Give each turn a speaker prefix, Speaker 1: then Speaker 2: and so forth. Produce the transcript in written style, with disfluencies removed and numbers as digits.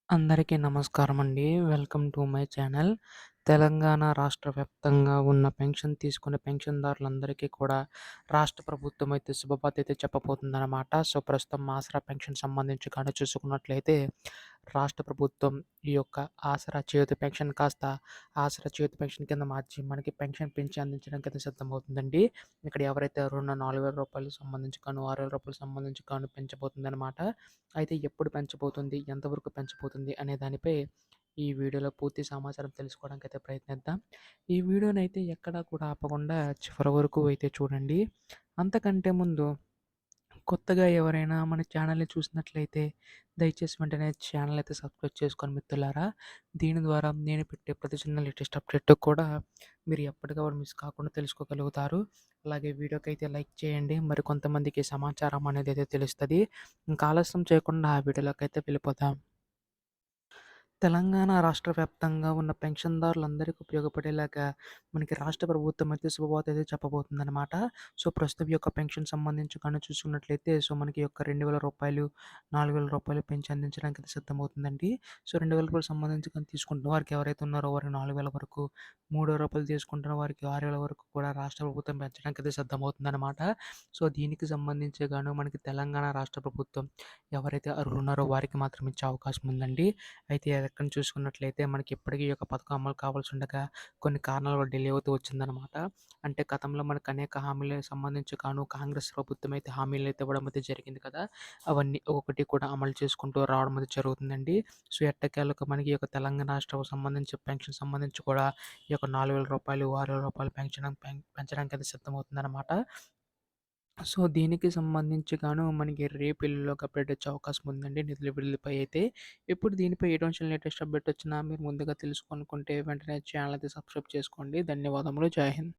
Speaker 1: అందరికీ నమస్కారమండి. Welcome to my channel. Telangana రాష్ట్ర వ్యాప్తంగా ఉన్న పెన్షన్ తీసుకునే పెన్షన్‌దారులందరికీ కూడా రాష్ట్ర ప్రభుత్వం అయితే శుభవార్త చెప్పబోతుందనమాట. సో, ప్రస్తుతం ఆసరా పెన్షన్ సంబంధించి కానీ చూసుకున్నట్లయితే రాష్ట్ర ప్రభుత్వం ఈ యొక్క ఆసరా చేయూత పెన్షన్ కాస్త ఆసరా చేయూత పెన్షన్ కింద మార్చి మనకి పెన్షన్ పెంచి అందించడానికైతే సిద్ధమవుతుందండి. ఇక్కడ ఎవరైతే ఎవరున్న రూ. 4,000 సంబంధించి గాను, రూ. 6,000 సంబంధించి గాను పెంచబోతుందనమాట. అయితే ఎప్పుడు పెంచబోతుంది? ఎంతవరకు పెంచబోతుంది? అనే దానిపై ఈ వీడియోలో పూర్తి సమాచారం తెలుసుకోవడానికైతే ప్రయత్నిద్దాం. ఈ వీడియోనైతే ఎక్కడా కూడా ఆపకుండా చివరి వరకు అయితే చూడండి. అంతకంటే ముందు కొత్తగా ఎవరైనా మన ఛానల్‌ని చూసినట్లయితే దయచేసి వెంటనే ఛానల్ అయితే సబ్స్క్రైబ్ చేసుకోండి మిత్రులారా. దీని ద్వారా నేను పెట్టే ప్రతి చిన్న లేటెస్ట్ అప్డేట్ కూడా మీరు ఎప్పటికప్పుడు మిస్ కాకుండా తెలుసుకోగలుగుతారు. అలాగే వీడియోకైతే లైక్ చేయండి. మరి కొంతమందికి సమాచారం అనేది అయితే తెలుస్తది. ఇంకా ఆలస్యం చేయకుండా ఆ వీడియోలోకైతే వెళ్ళిపోదాం. తెలంగాణ రాష్ట్ర వ్యాప్తంగా ఉన్న పెన్షన్‌దారులందరికీ ఉపయోగపడేలాగా మనకి రాష్ట్ర ప్రభుత్వం అయితే శుభవార్త అయితే చెప్పబోతుందనమాట. సో, ప్రస్తుతం ఈ యొక్క పెన్షన్ సంబంధించి కానీ చూసుకున్నట్లయితే సో, మనకి ఈ యొక్క రూ. 2,000, రూ. 4,000 పెంచి అందించడానికి అయితే సిద్ధమవుతుందండి. సో, రూ. 2,000 సంబంధించి కానీ తీసుకుంటున్న వారికి ఎవరైతే ఉన్నారో వారికి 4,000 వరకు, రూ. 3,000 తీసుకుంటున్న వారికి 6,000 వరకు కూడా రాష్ట్ర ప్రభుత్వం పెంచడానికి అయితే సిద్ధమవుతుందనమాట. సో, దీనికి సంబంధించి గాను మనకి తెలంగాణ రాష్ట్ర ప్రభుత్వం ఎవరైతే అర్హులున్నారో వారికి మాత్రం ఇచ్చే అవకాశం ఉందండి. అయితే లెక్కన చూసుకున్నట్లయితే మనకి ఇప్పటికీ ఈ యొక్క పథకం అమలు కావాల్సి ఉండగా కొన్ని కారణాల వల్ల డిలే అవుతూ వచ్చిందనమాట. అంటే గతంలో మనకు అనేక హామీలకు సంబంధించి కాంగ్రెస్ ప్రభుత్వం అయితే హామీలు అయితే ఇవ్వడం అయితే జరిగింది కదా! అవన్నీ ఒక్కొక్కటి కూడా అమలు చేసుకుంటూ రావడం అయితే జరుగుతుందండి. సో, ఎట్టకేలకు మనకి ఈ యొక్క తెలంగాణ రాష్ట్రం సంబంధించి పెన్షన్ సంబంధించి కూడా ఈ యొక్క రూ. 4,000, రూ. 6,000 పెంచడానికైతే సిద్ధమవుతుందనమాట. సో, దీనికి సంబంధించి గాను మనకి రేపు ఎల్లుండిలోగా అప్డేట్ వచ్చే అవకాశం ఉందండి. నిధుల విడుదలపై అయితే. ఇప్పుడు దీనిపై ఎటువంటి లేటెస్ట్ అప్డేట్ వచ్చినా మీరు ముందుగా తెలుసుకోవాలనుకుంటే వెంటనే ఛానల్ అయితే సబ్స్క్రైబ్ చేసుకోండి. ధన్యవాదములు. జై హింద్.